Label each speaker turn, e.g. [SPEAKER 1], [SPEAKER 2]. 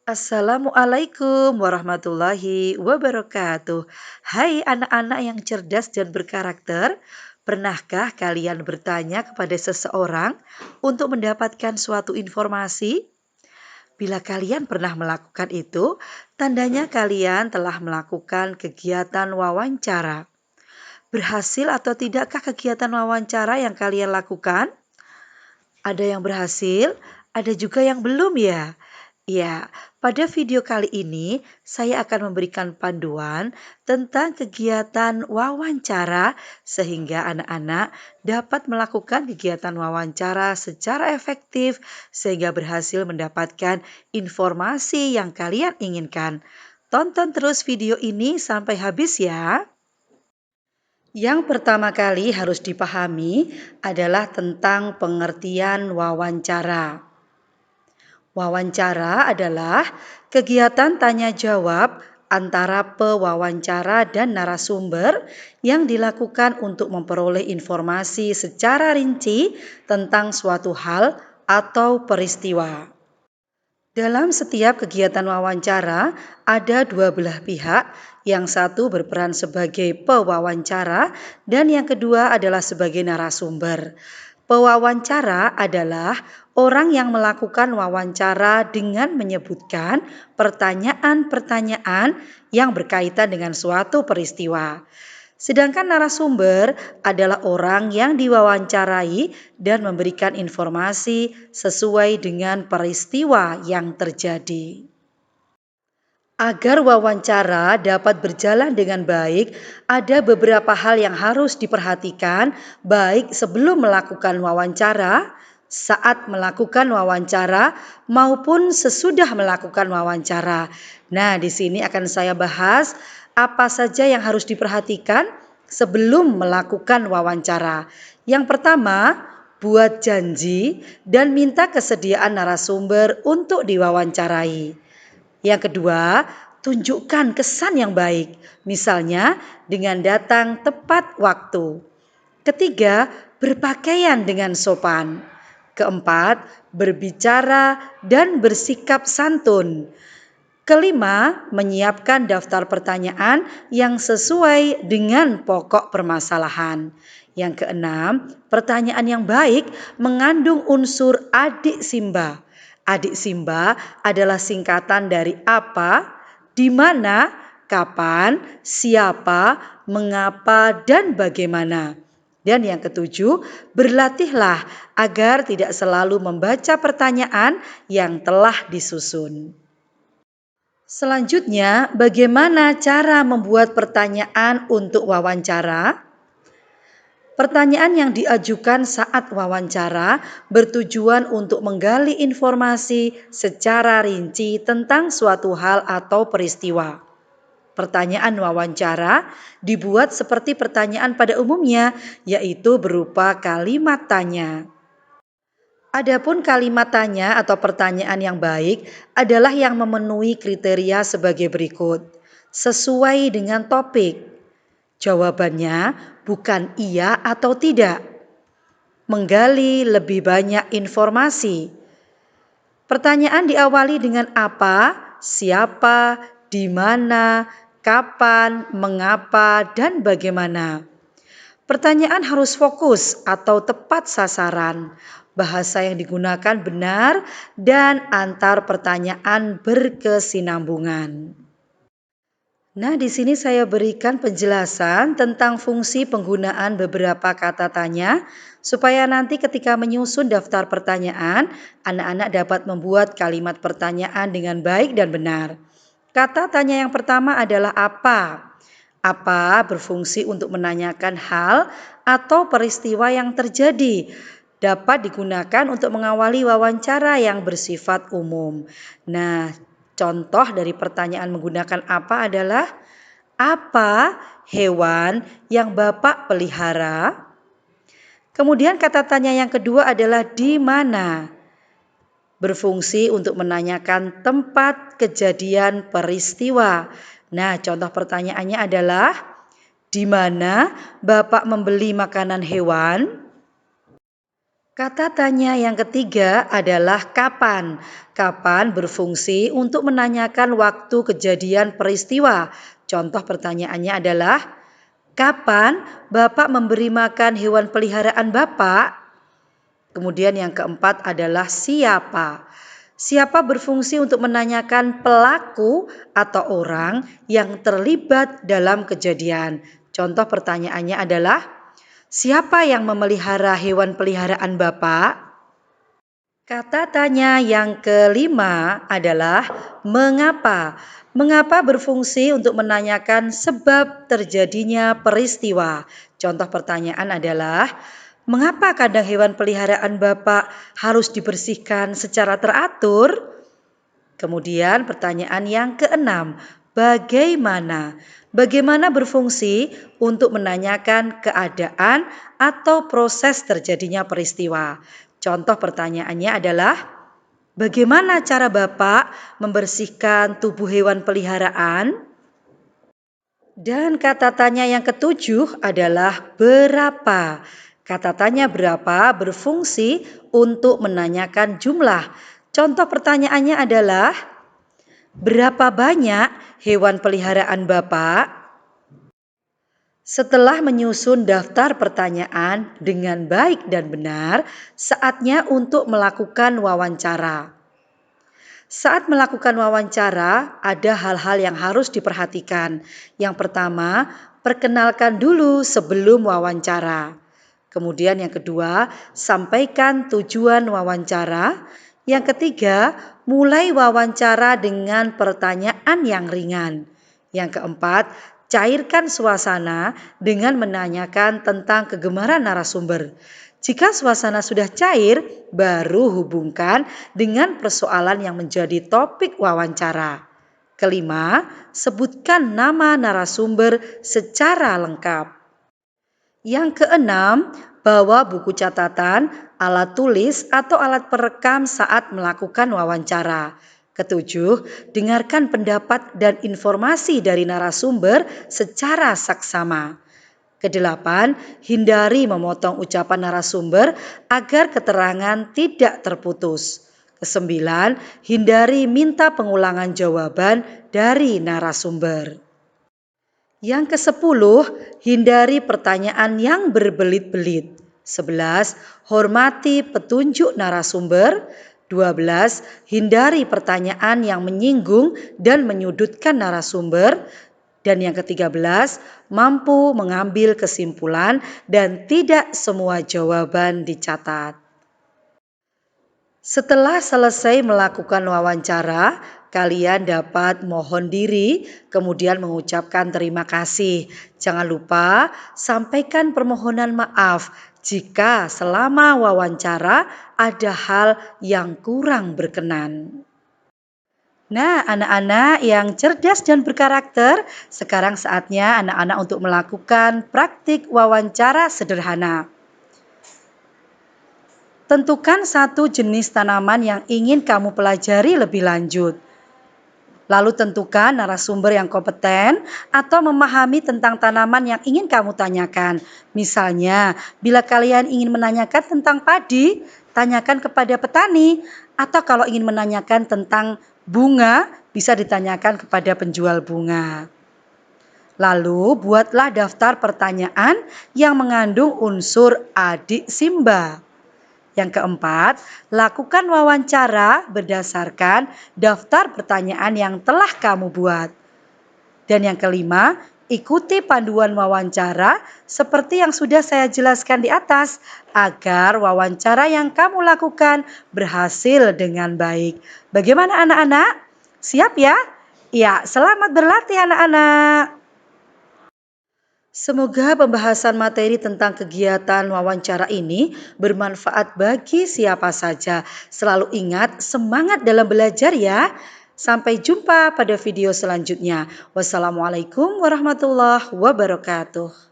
[SPEAKER 1] Assalamualaikum warahmatullahi wabarakatuh. Hai anak-anak yang cerdas dan berkarakter, pernahkah kalian bertanya kepada seseorang untuk mendapatkan suatu informasi? Bila kalian pernah melakukan itu, tandanya kalian telah melakukan kegiatan wawancara. Berhasil atau tidakkah kegiatan wawancara yang kalian lakukan? Ada yang berhasil, ada juga yang belum ya. Ya, pada video kali ini saya akan memberikan panduan tentang kegiatan wawancara sehingga anak-anak dapat melakukan kegiatan wawancara secara efektif sehingga berhasil mendapatkan informasi yang kalian inginkan. Tonton terus video ini sampai habis ya. Yang pertama kali harus dipahami adalah tentang pengertian wawancara. Wawancara adalah kegiatan tanya jawab antara pewawancara dan narasumber yang dilakukan untuk memperoleh informasi secara rinci tentang suatu hal atau peristiwa. Dalam setiap kegiatan wawancara, ada dua belah pihak. Yang satu berperan sebagai pewawancara dan yang kedua adalah sebagai narasumber. Pewawancara adalah orang yang melakukan wawancara dengan menyebutkan pertanyaan-pertanyaan yang berkaitan dengan suatu peristiwa. Sedangkan narasumber adalah orang yang diwawancarai dan memberikan informasi sesuai dengan peristiwa yang terjadi. Agar wawancara dapat berjalan dengan baik, ada beberapa hal yang harus diperhatikan baik sebelum melakukan wawancara, saat melakukan wawancara, maupun sesudah melakukan wawancara. Nah, di sini akan saya bahas apa saja yang harus diperhatikan sebelum melakukan wawancara. Yang pertama, buat janji dan minta kesediaan narasumber untuk diwawancarai. Yang kedua, tunjukkan kesan yang baik, misalnya dengan datang tepat waktu. Ketiga, berpakaian dengan sopan. Keempat, berbicara dan bersikap santun. Kelima, menyiapkan daftar pertanyaan yang sesuai dengan pokok permasalahan. Yang keenam, pertanyaan yang baik mengandung unsur adik simba. Adik simba adalah singkatan dari apa, di mana, kapan, siapa, mengapa, dan bagaimana. Dan yang ketujuh, berlatihlah agar tidak selalu membaca pertanyaan yang telah disusun. Selanjutnya, bagaimana cara membuat pertanyaan untuk wawancara? Pertanyaan yang diajukan saat wawancara bertujuan untuk menggali informasi secara rinci tentang suatu hal atau peristiwa. Pertanyaan wawancara dibuat seperti pertanyaan pada umumnya, yaitu berupa kalimat tanya. Adapun kalimat tanya atau pertanyaan yang baik adalah yang memenuhi kriteria sebagai berikut. Sesuai dengan topik. Jawabannya bukan iya atau tidak. Menggali lebih banyak informasi. Pertanyaan diawali dengan apa, siapa, di mana, kapan, mengapa, dan bagaimana. Pertanyaan harus fokus atau tepat sasaran. Bahasa yang digunakan benar dan antar pertanyaan berkesinambungan. Nah, di sini saya berikan penjelasan tentang fungsi penggunaan beberapa kata tanya supaya nanti ketika menyusun daftar pertanyaan, anak-anak dapat membuat kalimat pertanyaan dengan baik dan benar. Kata tanya yang pertama adalah apa? Apa berfungsi untuk menanyakan hal atau peristiwa yang terjadi. Dapat digunakan untuk mengawali wawancara yang bersifat umum. Nah, contoh dari pertanyaan menggunakan apa adalah, apa hewan yang Bapak pelihara? Kemudian kata tanya yang kedua adalah di mana? Berfungsi untuk menanyakan tempat kejadian peristiwa. Nah, contoh pertanyaannya adalah, di mana Bapak membeli makanan hewan? Kata tanya yang ketiga adalah kapan. Kapan berfungsi untuk menanyakan waktu kejadian peristiwa. Contoh pertanyaannya adalah, kapan Bapak memberi makan hewan peliharaan Bapak? Kemudian yang keempat adalah siapa. Siapa berfungsi untuk menanyakan pelaku atau orang yang terlibat dalam kejadian. Contoh pertanyaannya adalah, siapa yang memelihara hewan peliharaan Bapak? Kata tanya yang kelima adalah mengapa. Mengapa berfungsi untuk menanyakan sebab terjadinya peristiwa. Contoh pertanyaan adalah, mengapa kandang hewan peliharaan Bapak harus dibersihkan secara teratur? Kemudian pertanyaan yang keenam, bagaimana? Bagaimana berfungsi untuk menanyakan keadaan atau proses terjadinya peristiwa. Contoh pertanyaannya adalah, bagaimana cara Bapak membersihkan tubuh hewan peliharaan? Dan kata tanya yang ketujuh adalah berapa. Kata tanya berapa berfungsi untuk menanyakan jumlah. Contoh pertanyaannya adalah, berapa banyak hewan peliharaan Bapak? Setelah menyusun daftar pertanyaan dengan baik dan benar, saatnya untuk melakukan wawancara. Saat melakukan wawancara, ada hal-hal yang harus diperhatikan. Yang pertama, perkenalkan dulu sebelum wawancara. Kemudian yang kedua, sampaikan tujuan wawancara. Yang ketiga, mulai wawancara dengan pertanyaan yang ringan. Yang keempat, cairkan suasana dengan menanyakan tentang kegemaran narasumber. Jika suasana sudah cair, baru hubungkan dengan persoalan yang menjadi topik wawancara. Kelima, sebutkan nama narasumber secara lengkap. Yang keenam, bawa buku catatan, alat tulis atau alat perekam saat melakukan wawancara. Ketujuh, dengarkan pendapat dan informasi dari narasumber secara saksama. Kedelapan, hindari memotong ucapan narasumber agar keterangan tidak terputus. Kesembilan, hindari minta pengulangan jawaban dari narasumber. Yang kesepuluh, hindari pertanyaan yang berbelit-belit. 11. Hormati petunjuk narasumber. 12. Hindari pertanyaan yang menyinggung dan menyudutkan narasumber. Dan yang ke-13, mampu mengambil kesimpulan dan tidak semua jawaban dicatat. Setelah selesai melakukan wawancara, kalian dapat mohon diri, kemudian mengucapkan terima kasih. Jangan lupa sampaikan permohonan maaf jika selama wawancara ada hal yang kurang berkenan. Nah, anak-anak yang cerdas dan berkarakter, sekarang saatnya anak-anak untuk melakukan praktik wawancara sederhana. Tentukan satu jenis tanaman yang ingin kamu pelajari lebih lanjut. Lalu tentukan narasumber yang kompeten atau memahami tentang tanaman yang ingin kamu tanyakan. Misalnya, bila kalian ingin menanyakan tentang padi, tanyakan kepada petani. Atau kalau ingin menanyakan tentang bunga, bisa ditanyakan kepada penjual bunga. Lalu buatlah daftar pertanyaan yang mengandung unsur adik Simba. Yang keempat, lakukan wawancara berdasarkan daftar pertanyaan yang telah kamu buat. Dan yang kelima, ikuti panduan wawancara seperti yang sudah saya jelaskan di atas agar wawancara yang kamu lakukan berhasil dengan baik. Bagaimana anak-anak? Siap ya? Ya, selamat berlatih anak-anak. Semoga pembahasan materi tentang kegiatan wawancara ini bermanfaat bagi siapa saja. Selalu ingat semangat dalam belajar ya. Sampai jumpa pada video selanjutnya. Wassalamualaikum warahmatullahi wabarakatuh.